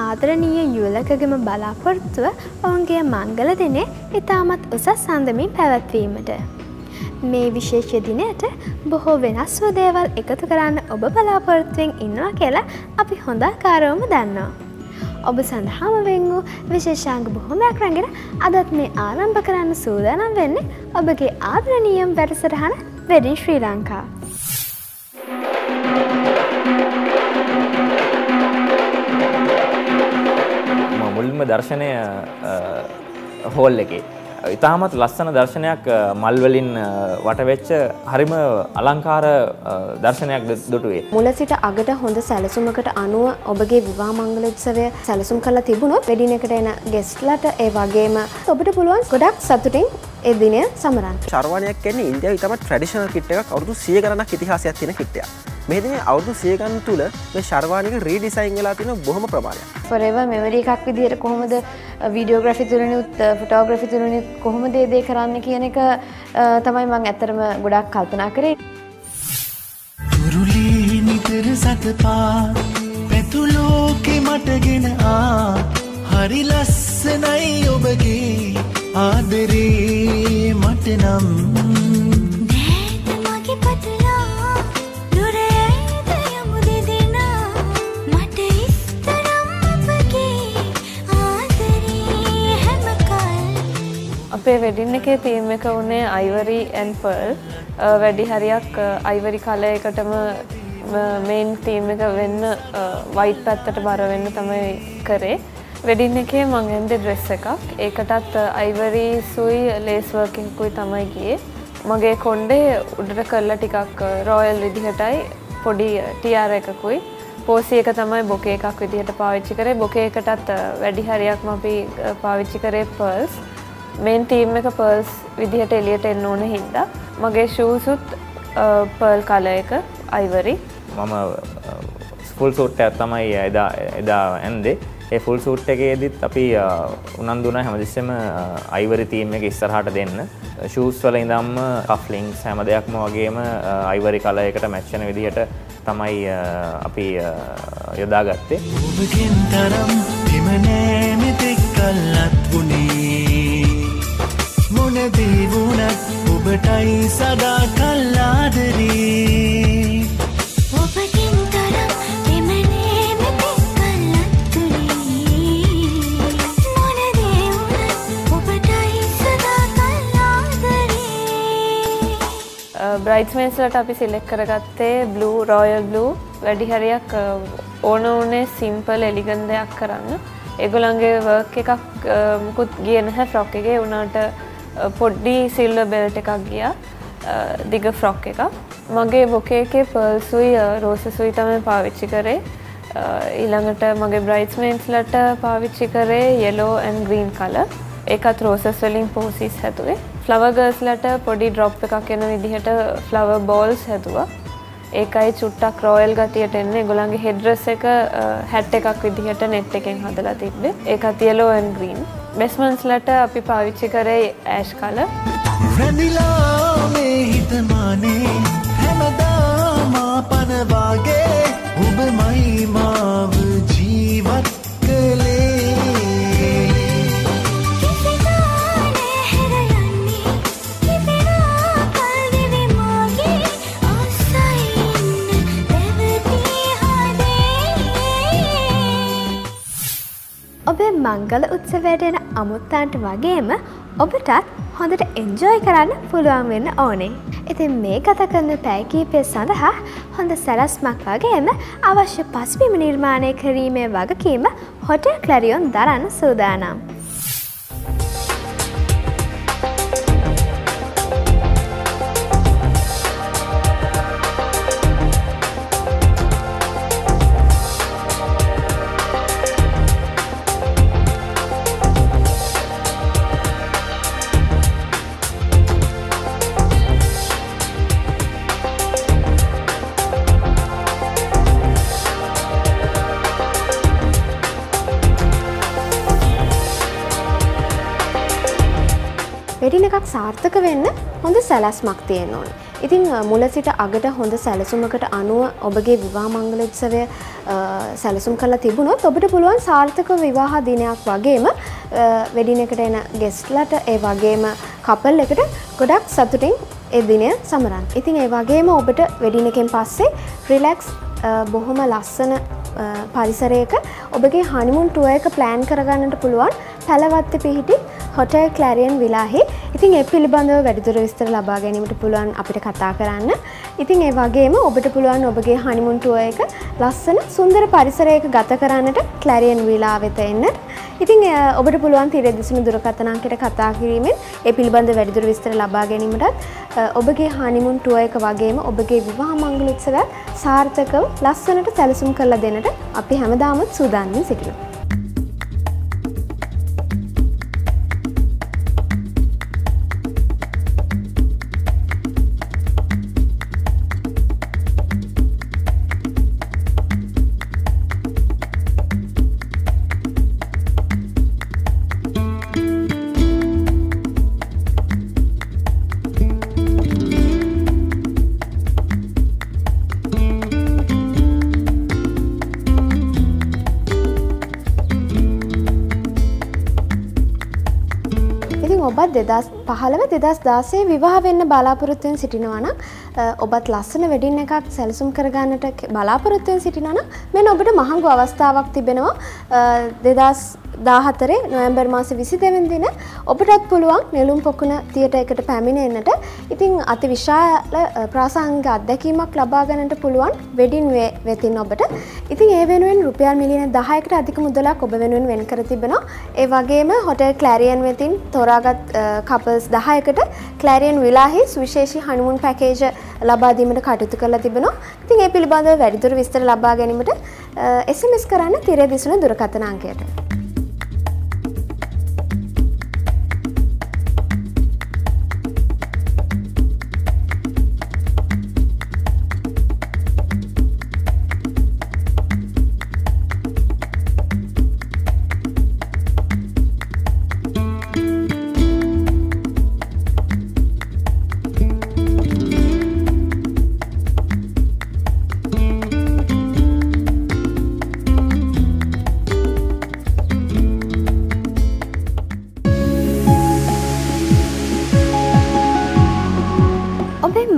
ආදරණීය යුවළකගේම බලාපොරොත්තුව ඔවුන්ගේ මංගල දිනේ ඉතාමත් උසස් අන්දමින් පැවැත්වීමට. මේ විශේෂ දිනයට බොහෝ වෙනස් වූ දේවල් එකතු කරන්න ඔබ බලාපොරොත්තුවෙන් ඉන්නවා කියලා අපි හොඳාකාරවම දන්නවා. ඔබ සඳහාම වෙන් වූ විශේෂාංග බොහොමයක් රැගෙන අදත් මේ ආරම්භ කරන්න සූදානම් වෙන්නේ ඔබගේ ආදරණීයම වැඩසටහන වෙඩින් ශ්‍රී ලංකා. මුලින්ම දර්ශනය හෝල් එකේ ඉතාමත් ලස්සන දර්ශනයක් මල් වලින් වටවෙච්ච හරිම අලංකාර දර්ශනයක් දුටුවේ. මුල සිට අගට හොඳ සැලසුමකට අනුව ඔබගේ විවාහ මංගල උත්සවය සැලසුම් කරලා තිබුණොත් වෙඩින් එකට එන ගෙස්ට්ලාට ඒ වගේම ඔබට පුළුවන් ගොඩක් සතුටින් ඒ දිනය සමරන්න. ශර්වාණියක් කියන්නේ ඉන්දියාවේ ඉතාමත් ට්‍රැඩිෂනල් කිට් එකක්. අවුරුදු 100 ගණනක් ඉතිහාසයක් තියෙන කිට් එකක්. මේ දිනේ අවුරුදු 100 ගණන් තුල මේ ශර්වාණික රීඩිසයින් වෙලා තියෙන බොහොම ප්‍රමාණයක්. forever memory එකක් විදිහට කොහොමද වීඩියෝග්‍රැෆි තුලිනුත් ෆොටෝග්‍රැෆි තුලිනුත් කොහොමද මේ දේ කරන්න කියන එක තමයි මම ඇත්තටම ගොඩක් කල්පනා කරේ. තුරුලි නිතර සතපා පෙතුලෝකේ මටගෙන ආ හරි ලස්සනයි ඔබගේ ආදරේ මට නම් අපේ වෙඩින් එකේ තීම් එක උනේ ivory and pearl. වැඩි හරියක් ivory color එකටම main theme එක වෙන්න white පැත්තට බර වෙන්න තමයි කරේ. වෙඩින් එකේ මම ඇඳේ dress එකක්. ඒකටත් ivory සුයි lace work එකකුයි තමයි ගියේ. මගේ කොණ්ඩේ උඩට කරලා ටිකක් royal විදිහටයි පොඩි tiara එකකුයි. පෝසි එක තමයි බොකේ එකක් විදිහට පාවිච්චි කරේ. බොකේ එකටත් වැඩි හරියක්ම අපි පාවිච්චි කරේ pearls. මේන් තීම් එක පර්ල්ස් විදිහට එළියට එන්න ඕන හින්දා මගේ ෂූස් උත් පර්ල් කලර් එක ivory. මම ෆුල් සූට් එකක් තමයි එදා ඇන්දේ. ඒ ෆුල් සූට් එකේදීත් අපි උනන්දු වුණා හැමදෙස්සෙම ivory තීම් එක ඉස්සරහට දෙන්න. ෂූස් වල ඉඳන්ම කෆ් ලින්ක්ස් හැම දෙයක්ම වගේම ivory කලර් එකට මැච් වෙන විදිහට තමයි අපි යොදාගත්තේ. ඔබගෙන් තරම් හිමනේ මෙතෙක් කල්ලත් වුණේ මොන දේ වුණත් ඔබටයි සදා කල් ආදරේ. ඔබගෙන් තරම් හිමනේ මෙතෙක් කල්ලත් වුණේ මොන දේ වුණත් ඔබටයි සදා කල් ආදරේ. බ්‍රයිඩ්ස්මේඩ්ස්ලට අපි සිලෙක්ට් කරගත්තේ blue royal blue. වැඩි හරියක් ඕන උනේ simple elegant දෙයක් කරන්න. ඒගොල්ලන්ගේ work එකක් මුකුත් ගියේ නැහැ ෆ්‍රොක් එකේ. උනාට පොඩි සිල්වර් බෙල්ට් එකක් ගියා. දිග ෆ්‍රොක් එකක්. මගේ බොකේ එකේ පර්ල්ස්ුයි රෝසස්ුයි තමයි පාවිච්චි කරේ. ඊළඟට මගේ බ්‍රයිඩ්ස්මේඩ්ස්ලට පාවිච්චි කරේ yellow and green color. ඒකත් රෝසස් වලින් පෝසිස් හැදුවේ. ෆ්ලවර් ගර්ල්ස්ලට පොඩි ඩ්‍රොප් එකක් එන විදිහට ෆ්ලවර් බෝල්ස් හැදුවා. ඒකයි චුට්ටක් රොයල් ගතියට එන්නේ. ඒගොල්ලන්ගේ හෙඩ් ඩ්‍රෙස් එක හැට් එකක් විදිහට net එකෙන් හදලා තිබ්බේ. ඒකත් yellow and green. බෙස්මන්ස්ලට අපි පාවිච්චි කරේ ඇෂ් කලර්. රැඳිලා මේ හිතමානේ හැමදාම පන වාගේ ඔබමයි මාව ජීවත් කළේ. ඔබේ මංගල උත්සවයට එන අමුත්තාන්ට වගේම ඔබටත් හොඳට එන්ජොයි කරන්න පුළුවන් වෙන්න ඕනේ. ඉතින් මේ ගත කරන පැය කීපය සඳහා හොඳ සැලැස්මක් වගේම අවශ්‍ය පසුබිම නිර්මාණය කිරීමේ වගකීම හොටෙල් ක්ලැරියොන් දරන්න සූදානම්. වෙඩින් එකක් සාර්ථක වෙන්න හොඳ සැලැස්මක් තියෙන්න ඕනේ. ඉතින් මුල සිට අගට හොඳ සැලසුමකට අනුව ඔබගේ විවාහ මංගල උත්සවය සැලසුම් කරලා තිබුණොත් ඔබට පුළුවන් සාර්ථක විවාහ දිනයක් වගේම වෙඩින් එකට එන ගෙස්ට්ලට ඒ වගේම කපල් එකට ගොඩක් සතුටින් ඒ දිනය සමරන්න. ඉතින් ඒ වගේම ඔබට වෙඩින් එකෙන් පස්සේ රිලැක්ස් බොහොම ලස්සන පරිසරයක ඔබගේ හනිමුන් ටුවර් එක ප්ලෑන් කරගන්නට පුළුවන් පැලවත්තේ පිහිටි හොටෙල් ක්ලැරියන් විලාහි. ඉතින් ඒ පිළිබඳව වැඩිදුර විස්තර ලබා ගැනීමට පුළුවන් අපිට කතා කරන්න. ඉතින් ඒ වගේම ඔබට පුළුවන් ඔබගේ හනිමුන් ටුවර් එක ලස්සන සුන්දර පරිසරයක ගත කරන්නට ක්ලැරියන් විලා වෙත එන්න. ඉතින් ඔබට පුළුවන් තිරේ දිසුණු දුරකථන අංකයට කතා කිරීමෙන් ඒ පිළිබඳව වැඩිදුර විස්තර ලබා ගැනීමටත් ඔබගේ හනිමුන් ටුවර් එක වගේම ඔබගේ විවාහ මංගල උත්සවයත් සාර්ථකව ලස්සනට සැලසුම් කරලා දෙන්නට අපි හැමදාම සූදානම් සිටිනවා. ඔබත් 2015 විවාහ වෙන්න බලාපොරොත්තු වෙන සිටිනවා නම් ඔබත් ලස්සන වෙඩින් එකක් සැලසුම් කරගන්නට බලාපොරොත්තු වෙන සිටිනවා නම් මෙන්න ඔබට මහඟු අවස්ථාවක් තිබෙනවා 2014 නොවැම්බර් මාස 22 වෙනි දින ඔබටත් පුළුවන් නෙළුම් පොකුණ තියටර් එකට පැමිණෙන්නට. ඉතින් අති විශාල ප්‍රාසංගික අත්දැකීමක් ලබා ගන්නට පුළුවන් වෙඩින් වෙතින් ඔබට. ඉතින් ඒ වෙනුවෙන් රුපියල් මිලියන 10කට අධික මුදලක් ඔබ වෙනුවෙන් වෙන් කර තිබෙනවා. ඒ වගේම හොටෙල් ක්ලැරියන් වෙතින් තෝරාගත් කපල්ස් 10කට ක්ලැරියන් විලාහි සුවිශේෂී හනිමුන් පැකේජ් ලබා දීමට කටයුතු කරලා තිබෙනවා. ඉතින් ඒ පිළිබඳව වැඩිදුර විස්තර ලබා ගැනීමට SMS කරන්න තිරේ දිසුණු දුරකථන අංකයට.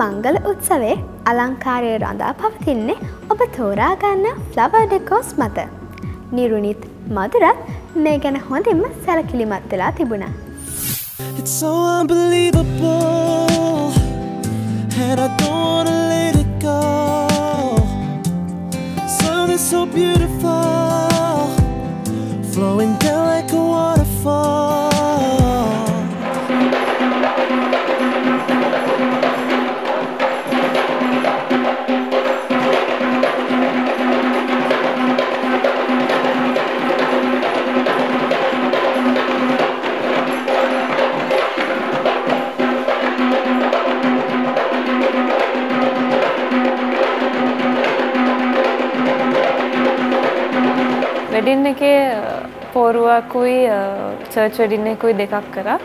මංගල උත්සවයේ අලංකාරය රඳා පවතින්නේ ඔබ තෝරා ගන්න ෆ්ලවර් ඩෙකෝස් මත. නිරුනිත් මధుරත් මේ ගැන හොඳින්ම සැලකිලිමත් වෙලා තිබුණා. It's so unbelievable and I don't wanna let it go. Something so beautiful flowing down like a waterfall. Wedding එකේ පෝරුවකුයි චර්ච් වෙඩින් එකකුයි දෙකක් කරා.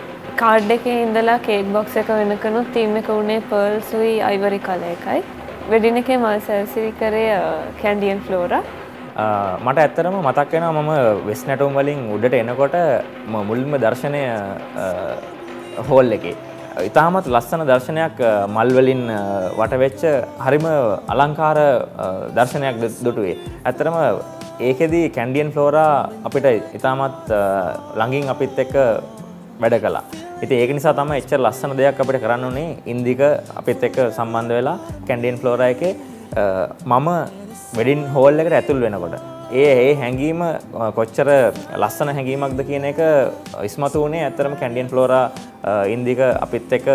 කාඩ් එකේ ඉඳලා කේක් බොක්ස් එක වෙනකනුත් තීම් එක උනේ පර්ල්ස්ුයි අයිවරි කලර් එකයි. වෙඩින් එකේ මල් සැරසිලි කරේ කැන්ඩියන් ෆ්ලෝරා. මට ඇත්තටම මතක් වෙනවා මම වෙස් නැටුම් වලින් උඩට එනකොට මුල්ම දර්ශනය හෝල් එකේ. ඉතාමත් ලස්සන දර්ශනයක් මල් වලින් වටවෙච්ච හරිම අලංකාර දර්ශනයක් දුටුවේ. ඇත්තටම ඒකෙදී කැන්ඩියන් ෆ්ලෝරා අපිට ඉතාමත් ළඟින් අපිත් එක්ක වැඩ කළා. ඉතින් ඒක නිසා තමයි එච්චර ලස්සන දෙයක් අපිට කරන්න උනේ. ඉන්දික අපිත් එක්ක සම්බන්ධ වෙලා කැන්ඩියන් ෆ්ලෝරා එකේ මම වෙඩින් හෝල් එකට ඇතුල් වෙනකොට ඒ හැඟීම කොච්චර ලස්සන හැඟීමක්ද කියන එක ඉස්මතු වුණේ ඇත්තටම කැන්ඩියන් ෆ්ලෝරා ඉන්දික අපිත් එක්ක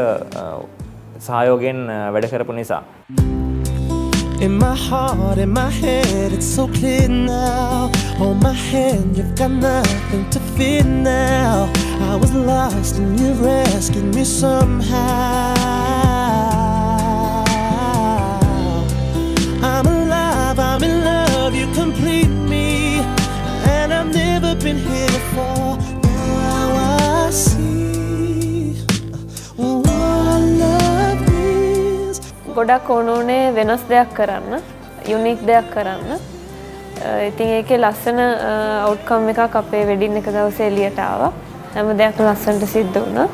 සහයෝගයෙන් වැඩ කරපු නිසා. In my heart, in my head, it's so clear now. Hold my hand, you've got nothing to fear now. I was lost and you rescued me somehow. I'm alive, I'm in love, you complete me. And I've never been here before. Now I see what love is. ගොඩක් ඕනෝනේ වෙනස් දෙයක් කරන්න unique දෙයක් කරන්න ඉතින් ඒකේ ලස්සන අවුට්කම් එකක් අපේ වෙඩින් එක දවසේ එළියට ආවා හැම දෙයක්ම ලස්සනට සිද්ධ වුණා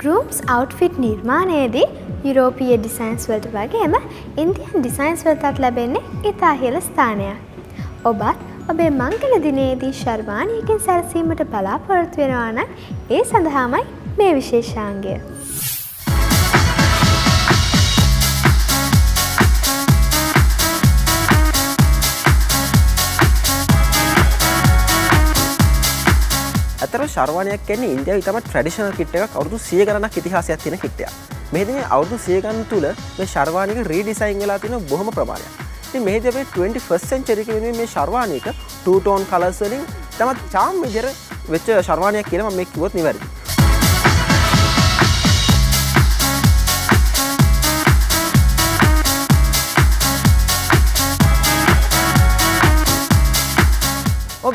ගෲම්ස් අවුට්ෆිට් නිර්මාණයේදී යුරෝපීය ඩිසයින්ස් වලට වගේම ඉන්දියන් ඩිසයින්ස් වලටත් ලැබෙන්නේ ඉතා ඉහළ ස්ථානයක්. ඔබත් ඔබේ මංගල දිනයේදී ශර්වාණියකින් සැරසීමට බලාපොරොත්තු වෙනවා නම් ඒ සඳහාමයි මේ විශේෂාංගය. අතර ශර්වාණියක් කියන්නේ ඉන්දියාවේ තමයි ට්‍රැඩිෂනල් කිට් එකක් අවුරුදු 100 ගණනක් ඉතිහාසයක් තියෙන කිට් එකක්. මෙහෙදී මේ අවුරුදු 100 ගණන් තුල මේ ශර්වාණියක රීඩිසයින් වෙලා තියෙන බොහොම ප්‍රමාණයක්. ඉතින් මෙහෙදී අපි 21st century එකේ මේ ශර්වාණියක two tone colours වලින් තමයි charm විදිහට වෙච්ච ශර්වාණියක් කියලා මම මේ කිව්වොත් නිවැරදි.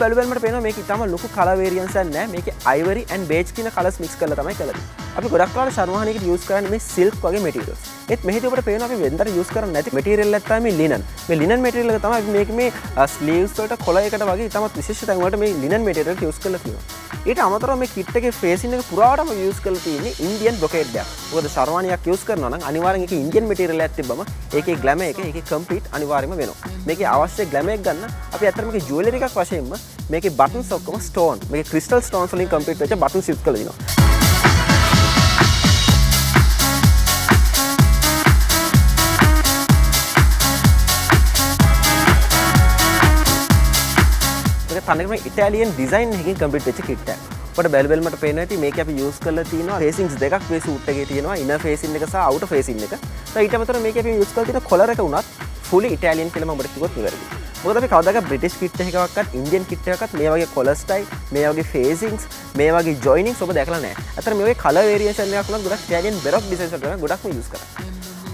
බැලුවල්මට පේනවා මේක ඉතාම ලොකු කලර් වේරියන්ස් එකක් නැහැ. මේකේ ivory and beige කියන කලර්ස් මික්ස් කරලා තමයි කළේ. අපි ගොඩක් වෙලාවට ශර්වාණියකට යූස් කරන්නේ මේ silk වගේ materials. ඒත් මෙහෙදී ඔබට පේනවා අපි වෙනදට යූස් කරන්නේ නැති material එකක් තමයි මේ linen. මේ linen material එක තමයි මේක මේ sleeves වලට කොළයකට වගේ ඉතාමත් විශේෂ තැන් වලට මේ linen material එක යූස් කරලා තියෙනවා. ඊට අමතරව මේ kit එකේ facing එක පුරාවටම යූස් කරලා තියෙන්නේ Indian brocade එකක්. මොකද ශර්වාණියක් යූස් කරනවා නම් අනිවාර්යෙන් ඒකේ Indian material එකක් තිබ්බම ඒකේ glamour එක ඒකේ complete අනිවාර්යයෙන්ම වෙනවා. මේකේ අවශ්‍ය glamour එක ගන්න අපි ඇත්තට මේකේ jewelry එකක් වශයෙන්ම මේකේ buttons ඔක්කොම stone මේකේ crystal stones වලින් complete වෙච්ච buttons use කරලා දිනවා. තනිකරම ඉතාලියන් ඩිසයින් එකකින් කම්ප්ලීට් වෙච්ච කිට් එකක්. ඔබට බැලුවල්මට පේනවා ඇති මේක අපි යූස් කරලා තියෙනවා ෆේසින්ග්ස් දෙකක් මේ සූට් එකේ තියෙනවා ඉනර් ෆේසින් එක සහ අවුටර් ෆේසින් එක. ඊට අමතරව මේක අපි යූස් කරලා තියෙන කොලර් එක උනත් fully Italian කියලා මම ඔබට කිව්වොත් නිවැරදි. මොකද අපි කවදාකවත් බ්‍රිටිෂ් කිට් එකකවත් ඉන්දියන් කිට් එකකවත් මේ වගේ කොලර් ස්ටයිල් මේ වගේ ෆේසින්ග්ස් මේ වගේ ජොයිනින්ග්ස් ඔබ දැකලා නැහැ. අතන මේ වගේ කලර් වේරියේෂන් එකක් උනත් ගොඩක් Italian baroque ඩිසයින්ස් වලට ගොඩක්ම යූස් කරා.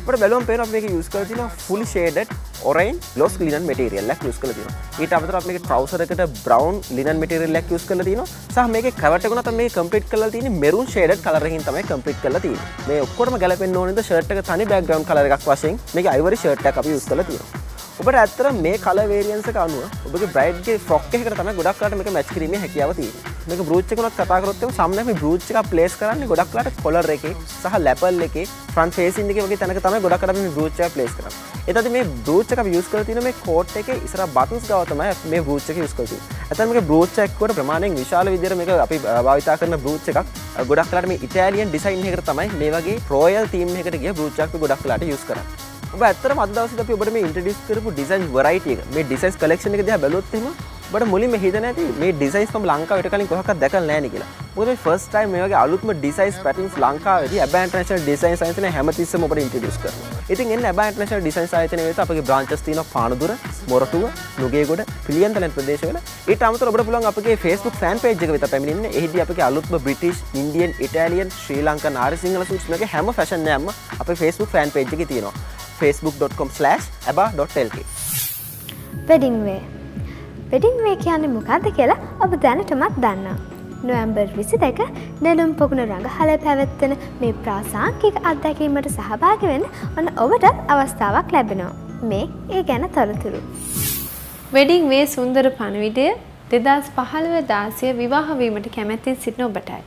අපිට බැලුවම පේනවා අපි මේක යූස් කරලා තියෙනවා fully shaded orange gloss linen material එකක් යූස් කරලා තියෙනවා. ඊට අමතරව අපි මේක trouser එකට brown linen material එකක් යූස් කරලා තියෙනවා. සහ මේකේ cravat එක උනත් අපි මේක complete කරලා තියෙන්නේ maroon shaded color එකකින් තමයි complete කරලා තියෙන්නේ. මේ ඔක්කොටම ගැලපෙන්න ඕනේද shirt එක තනි background color එකක් වශයෙන් මේක ivory shirt එකක් අපි යූස් කරලා තියෙනවා. ඔබට ඇත්තට මේ color variance එක අනුව ඔබගේ bride ගේ frock එකකට තමයි ගොඩක් වෙලාවට මේක match කිරීමේ හැකියාව තියෙන්නේ. මේක brooch එක උනත් කතා කරොත් එම සාමාන්‍යයෙන් මේ brooch එක place කරන්නේ ගොඩක් වෙලාවට collar එකේ සහ lapel එකේ front facing එකේ වගේ තැනක තමයි ගොඩක් වෙලාවට මේ brooch එක place කරන්නේ. එතකොට මේ brooch එක අපි use කරලා තියෙන මේ coat එකේ ඉස්සරහ buttons ගාව තමයි මේ brooch එක use කරලා තියෙන්නේ. ඇත්තට මේක brooch එකක් කොට ප්‍රමාණයෙන් විශාල විදියට මේක අපි භාවිතා කරන brooch එකක්. ගොඩක් වෙලාවට මේ Italian design එකකට තමයි මේ වගේ royal theme එකකට ගිය brooch එකක් ගොඩක් වෙලාවට use කරන්නේ. ඔබ ඇත්තටම අද දවසේදී අපි ඔබට මේ ඉන්ට්‍රොඩියුස් කරපු ඩිසයින් variety එක මේ ඩිසයින්ස් කලෙක්ෂන් එක දිහා බැලුවොත් එහෙම ඔබට මුලින්ම හිතෙන්නේ නැති මේ ඩිසයින්ස් මම ලංකාවට කලින් කොහොමවත් දැකලා නැහැ නේ කියලා. මොකද මේ ෆස්ට් ටයිම් මේ වගේ අලුත්ම ඩිසයින්ස් පැටර්න්ස් ලංකාවේදී ඇබා ඉන්ටර්නැෂනල් ඩිසයින්ස් ආයතනය හැමතිස්සෙම ඔබට ඉන්ට්‍රොඩියුස් කරනවා. ඉතින් එන්න ඇබා ඉන්ටර්නැෂනල් ඩිසයින්ස් ආයතනයේ වෙත අපගේ බ්‍රාන්චස් තියෙනවා පානදුර, මොරටුව, නුගේගොඩ, පිළියන්තල ප්‍රදේශවල. ඊට අමතරව ඔබට පුළුවන් අපගේ Facebook fan page එක වෙත පැමිණෙන්න. එහිදී අපගේ අලුත්ම බ්‍රිටිෂ්, ඉන්දියන්, ඉටාලියන්, ශ්‍රී ලංකන් ආරි සිංහල සූට්ස් වගේ හැම ෆැෂන් එකක්ම අපේ Facebook fan page එකේ තියෙනවා. facebook.com/aba.lk වෙඩින් වේ. වෙඩින් වේ කියන්නේ මොකක්ද කියලා ඔබ දැනටමත් දන්නවා. නොවැම්බර් 22 නෙළුම් පොකුණ රඟහලේ පැවැත්වෙන මේ ප්‍රාසංගික අත්දැකීමට සහභාගී වෙන්න ඔන්න ඔබට අවස්ථාවක් ලැබෙනවා. මේ ඒ ගැන තොරතුරු. වෙඩින් වේ සුන්දර පණිවිඩය 2015 විවාහ වීමට කැමැත්තෙන් සිටින ඔබටයි.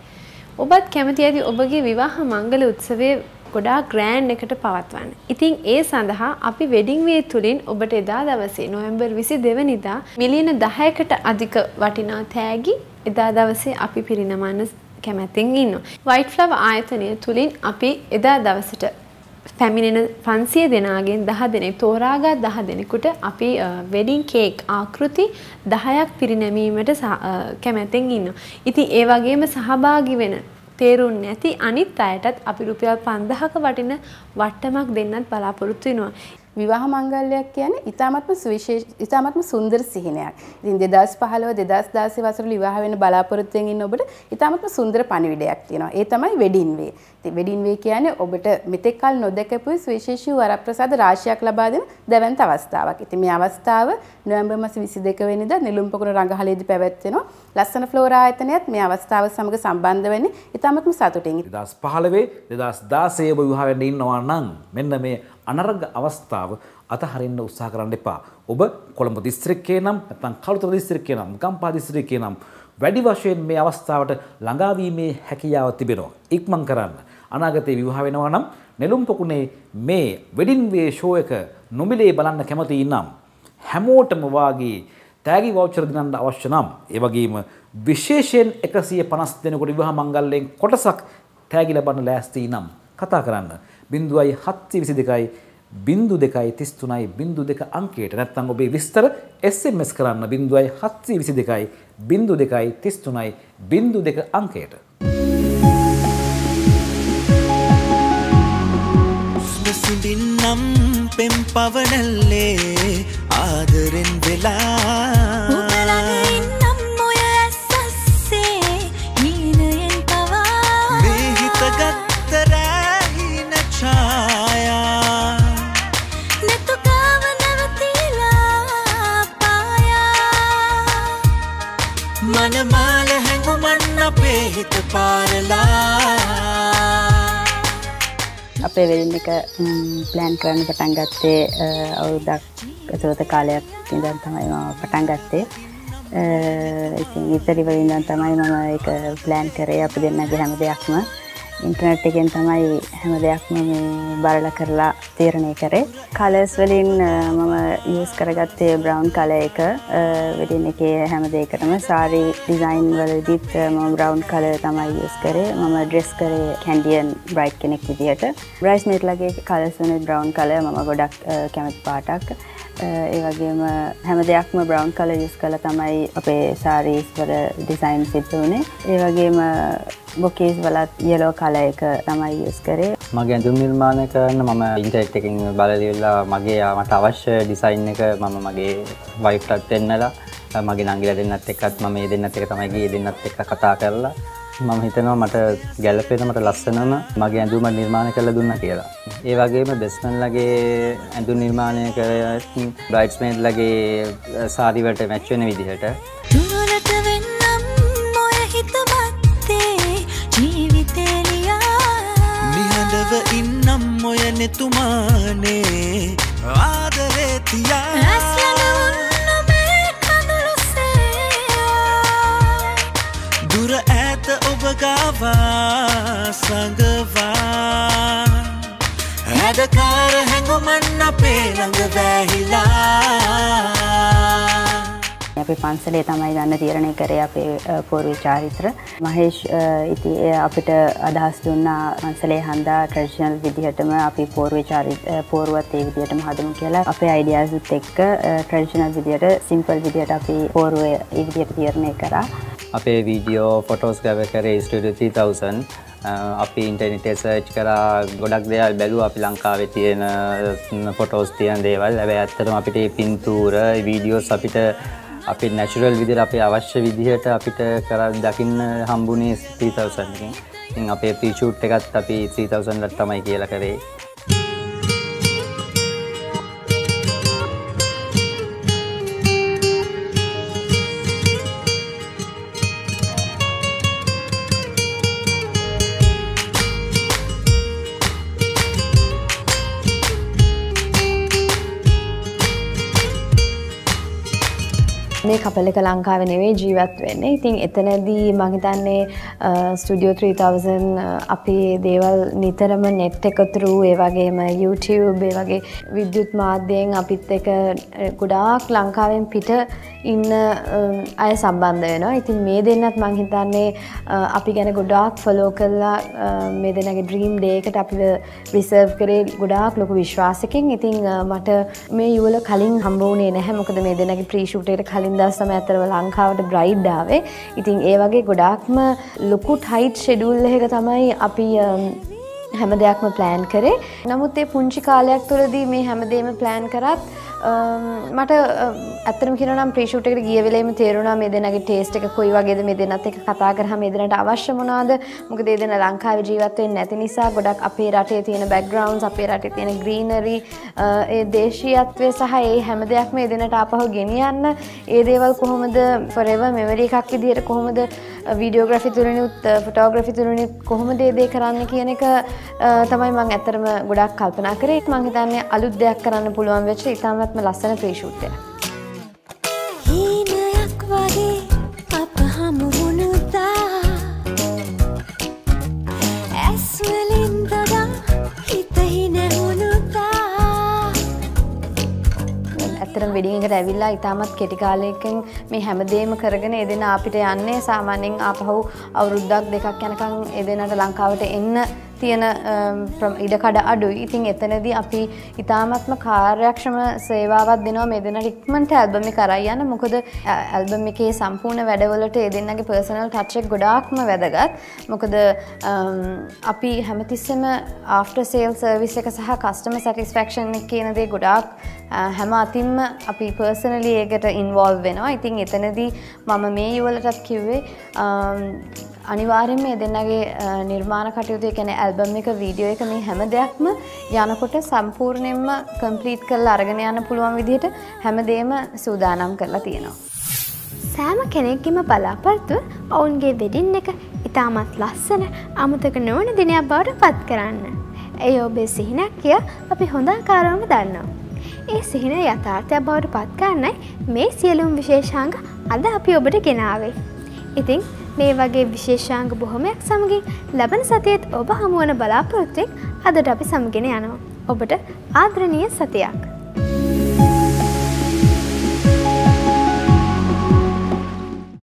ඔබත් කැමති ඇති ඔබගේ විවාහ මංගල උත්සවයේ ගොඩාක් ග්‍රෑන්ඩ් එකට පවත්වන්න. ඉතින් ඒ සඳහා අපි වෙඩින් වේ තුලින් ඔබට එදා දවසේ නොවැම්බර් 22 වෙනිදා මිලියන 10කට අධික වටිනා තෑගි එදා දවසේ අපි පිරිනමන්න කැමැත්තෙන් ඉන්නවා. වයිට් ෆ්ලවර් ආයතනය තුලින් අපි එදා දවසට පැමිණෙන 500 දෙනාගෙන් 10 දෙනෙක් තෝරාගත් 10 දෙනෙකුට අපි වෙඩින් කේක් ආකෘති 10ක් පිරිනැමීමට කැමැත්තෙන් ඉන්නවා. ඉතින් ඒ වගේම සහභාගී වෙන තේරුම් නැති අනිත් අයටත් අපි රුපියල් 5000ක වටින වට්ටමක් දෙන්නත් බලාපොරොත්තු වෙනවා. විවාහ මංගල්‍යයක් කියන්නේ ඉතාමත්ම සුවිශේෂ ඉතාමත්ම සුන්දර සිහිනයක්. ඉතින් 2015 2016 වසරේ විවාහ වෙන්න බලාපොරොත්තු වෙන ඉන්න ඔබට ඉතාමත්ම සුන්දර පණිවිඩයක් තියෙනවා. ඒ තමයි වෙඩින් වේ. ඉතින් වෙඩින් වේ කියන්නේ ඔබට මෙතෙක් කල නොදකපු සුවිශේෂී වරප්‍රසාද රාශියක් ලබා දෙන දැවැන්ත අවස්ථාවක්. ඉතින් මේ අවස්ථාව නොවැම්බර් මාස 22 වෙනිදා නිලුම් පොකුණ රඟහලේදී පැවැත්වෙනවා. ලස්සන ෆ්ලෝරා ආයතනයත් මේ අවස්ථාව සමග සම්බන්ධ වෙන්නේ ඉතාමත්ම සතුටින්. 2015 2016 ඔබ විවාහ වෙන්න ඉන්නවා නම් මෙන්න මේ අනර්ග අවස්ථාව අතහරින්න උත්සාහ කරන්න එපා. ඔබ කොළඹ දිස්ත්‍රික්කයේ නම් නැත්නම් කළුතර දිස්ත්‍රික්කයේ නම් ගම්පහ දිස්ත්‍රික්කයේ නම් වැඩි වශයෙන් මේ අවස්ථාවට ළඟා වීමේ හැකියාව තිබෙනවා. ඉක්මන් කරන්න. අනාගතේ විවාහ වෙනවා නම් නෙළුම් පොකුණේ මේ වෙඩින් වේ ෂෝ එක නොමිලේ බලන්න කැමති නම් හැමෝටම වාගේ තෑගි වවුචර් දිනන්න අවශ්‍ය නම් ඒ වගේම විශේෂයෙන් 150 දෙනෙකුට විවාහ මංගල්‍යයෙන් කොටසක් තෑගි ලබන්න ලෑස්ති නම් කතා කරන්න 0722 0233 02 අංකයට නැත්නම් ඔබේ විස්තර SMS කරන්න 0722 0233 02 අංකයට. සිඳින්නම් පෙම් පවනල්ලේ ආදරෙන් වෙලා උඹලගින්නම් ඔය ඇස්සස්සේ හීනයෙන් පවා මේ හිත ගත්ත රැහින ඡායා නැතුකාව නැවතිලා පායා මනමාල හැඟුමන් අපේ හිත පාරලා අපේ වෙඩින් එක ප්ලෑන් කරන්න පටන් ගත්තේ අවුරුද්දක් ඇතුළත කාලයක් ඉඳන් තමයි මම පටන් ගත්තේ. ඉතින් ඉතිරිව ඉඳන් තමයි මම ඒක ප්ලෑන් කරේ. අපි දෙන්නගේ හැම දෙයක්ම ඉන්ටර්නෙට් එකෙන් තමයි හැම දෙයක්ම මේ බලලා කරලා තීරණය කරේ. කලර්ස් වලින් මම යූස් කරගත්තේ බ්‍රවුන් කලර් එක. වෙඩින් එකේ හැම දෙයකටම සාරි ඩිසයින් වලදීත් මම බ්‍රවුන් කලර් තමයි යූස් කරේ. මම ඩ්‍රෙස් කරේ කැන්ඩියන් බ්‍රයිඩ් කෙනෙක් විදියට. බ්‍රයිඩ්ස්මේඩ්ලගේ කලර්ස් වලින් බ්‍රවුන් කලර් මම ගොඩක් කැමති පාටක්. ඒ වගේම හැම දෙයක්ම බ්‍රවුන් කලර් යූස් කරලා තමයි අපේ සාරීස් වල ඩිසයින් සිද්ධ වුණේ. ඒ වගේම බොකේස් වලත් yellow color එක තමයි යූස් කරේ. මගේ ඇඳුම් නිර්මාණය කරන්න මම ඉන්ටර්නෙට් එකකින් බලලා මගේ මට අවශ්‍ය ඩිසයින් එක මම මගේ වයිෆ්ටත් දෙන්නලා මගේ නංගිලා දෙන්නත් එක්කත් මම මේ දෙන්නත් එක තමයි ගියේ දෙන්නත් එක්ක කතා කරලා මම හිතනවා මට ගැළපෙන මට ලස්සනම මගේ ඇඳුම නිර්මාණය කරලා දුන්නා කියලා. ඒ වගේම බෙස්මන්ලගේ ඇඳුම් නිර්මාණය කරන බ්‍රයිඩ්ස්මේඩ්ලගේ සාරි වලට මැච් වෙන විදිහට දුරට වෙන්නම් ඔය හිතවත්තේ ජීවිතේ ලියා නිහඬව ඉන්නම් ඔය නෙතුමානේ ආදරේ තියා දුර ඈත ඔබ ගාවා සඟවා හැඩකාර හැඟුමන් අපේ ළඟ වැහිලා අපේ පන්සලේ තමයි ගන්න තීරණය කරේ අපේ පූර්ව චාරිත්‍ර. මහේෂ් ඉතින් අපිට අදහස් දුන්නා පන්සලේ හන්දා ට්‍රැඩිෂනල් විදිහටම අපි පූර්වත් ඒ විදිහටම හදමු කියලා. අපේ අයිඩියාස් උත් එක්ක ට්‍රැඩිෂනල් විදිහට සිම්පල් විදිහට අපි පූර්වය ඒ විදිහට තීරණය කරා. අපේ වීඩියෝ ෆොටෝස් ගව කරේ ස්ටුඩියෝ 3000 අපි ඉන්ටර්නෙට් සර්ච් කරා ගොඩක් දේවල් බැලුවා අපි ලංකාවේ තියෙන ෆොටෝස් තියෙන දේවල්. හැබැයි ඇත්තටම අපිට මේ පින්තූර වීඩියෝස් අපිට අපි නැචරල් විදිහට අපේ අවශ්‍ය විදිහට අපිට දකින්න හම්බුනේ 3000 එකකින්. ඉතින් අපේ ප්‍රී ෂූට් එකත් අපි 3000 කට තමයි කියලා කරේ. මේ කපල් එක ලංකාවේ නෙවෙයි ජීවත් වෙන්නේ. ඉතින් එතනදී මම හිතන්නේ ස්ටුඩියෝ 3000 අපි දේවල් නිතරම net එක through ඒ වගේම YouTube ඒ වගේ විද්‍යුත් මාධ්‍යයෙන් අපිත් එක්ක ගොඩාක් ලංකාවෙන් පිට ඉන්න අය සම්බන්ධ වෙනවා. ඉතින් මේ දෙන්නත් මම හිතන්නේ අපි ගැන ගොඩාක් ෆලෝ කරලා මේ දෙන්නගේ ඩ්‍රීම් ඩේ එකට අපිව රිසර්ව් කරේ ගොඩාක් ලොකු විශ්වාසකින්. ඉතින් මට මේ යුවල කලින් හම්බ වුණේ නැහැ. මොකද මේ දෙන්නගේ ප්‍රී ෂූට් එකට කලින් දවස් තමයි අතරව ලංකාවට බ්‍රයිඩ් ආවේ. ඉතින් ඒ වගේ ගොඩාක්ම ලොකු ටයිට් ෂෙඩියුල් එකක තමයි අපි හැම දෙයක්ම ප්ලෑන් කරේ. නමුත් ඒ පුංචි කාලයක් තුළදී මේ හැමදේම ප්ලෑන් කරත් මට ඇත්තටම කියනවා නම් ප්‍රී ෂූට් එකට ගිය වෙලේම තේරුණා මේ දෙන්නගේ ටේස්ට් එක කොයි වගේද, මේ දෙන්නත් එක්ක කතා කරාම මේ දෙන්නට අවශ්‍ය මොනවද. මොකද මේ දෙන්න ලංකාවේ ජීවත් වෙන්නේ නැති නිසා ගොඩක් අපේ රටේ තියෙන බෑග්ග්‍රවුන්ඩ්ස්, අපේ රටේ තියෙන ග්‍රීනරි, ඒ දේශීයත්වය සහ ඒ හැම දෙයක්ම මේ දෙන්නට ආපහු ගෙනියන්න, ඒ දේවල් කොහොමද forever memory එකක් විදිහට කොහොමද වීඩියෝග්‍රැෆි තුලිනුත් ෆොටෝග්‍රැෆි තුලිනුත් කොහොමද මේ දේ කරන්න කියන එක තමයි මම ඇත්තටම ගොඩක් කල්පනා කරේ. මම හිතන්නේ අලුත් දෙයක් කරන්න පුළුවන් වෙච්ච ඉතාමත්ම ලස්සන ප්‍රී ෂූට් එකක්. හීනයක් වගේ අප හමු වුණුදා ඇස් වලින් දදා හිතෙහි නැහුණුදා. ඇත්තටම වෙඩින් එකට ඇවිල්ලා ඉතාමත් කෙටි කාලයකින් මේ හැමදේම කරගෙන ඒ දෙන අපිට යන්නේ සාමාන්‍යයෙන් ආපහු අවුරුද්දක් දෙකක් යනකම් ඒ දෙනට ලංකාවට එන්න තියෙන ඉඩකඩ අඩුයි. ඉතින් එතනදී අපි ඉතාමත්ම කාර්යක්ෂම සේවාවක් දෙනවා මේ දෙන්නට ඉක්මනට ඇල්බම් එක අරන් යන්න. මොකද ඇල්බම් එකේ සම්පූර්ණ වැඩවලට ඒ දෙන්නගේ පර්සනල් ටච් එක ගොඩාක්ම වැදගත්. මොකද අපි හැමතිස්සෙම ආෆ්ටර් සේල් සර්විස් එක සහ කස්ටමර් සැටිස්ෆැක්ෂන් එක කියන දේ ගොඩාක් හැම අතින්ම අපි පර්සනලි ඒකට ඉන්වෝල්ව් වෙනවා. ඉතින් එතනදී මම මේ යුවලටත් කිව්වේ අනිවාර්යෙන්ම මේ දෙන්නගේ නිර්මාණ කටයුතු, ඒ කියන්නේ ඇල්බම් එක, වීඩියෝ එක, මේ හැම දෙයක්ම යනකොට සම්පූර්ණයෙන්ම කම්ප්ලීට් කරලා අරගෙන යන්න පුළුවන් විදිහට හැමදේම සූදානම් කරලා තියෙනවා. සෑම කෙනෙක්ගේම බලාපොරොත්තුව ඔවුන්ගේ වෙඩින් එක ඉතාමත් ලස්සන, අමතක නොවන දිනයක් බවට පත් කරන්න. ඒ ඔබේ සිහිනක් කිය අපි හොඳ ආකාරවම දන්නවා. ඒ සිහින යථාර්ථයක් බවට පත් කරන්නයි මේ සියලුම විශේෂාංග අද අපි ඔබට ගෙනාවේ. ඉතින් මේ වගේ විශේෂාංග බොහොමයක් සමගින් ලබන සතියේත් ඔබ හමුවන බලාපොරොත්තුවෙන් අදට අපි සමගෙන යනවා. ඔබට ආදරණීය සතියක්.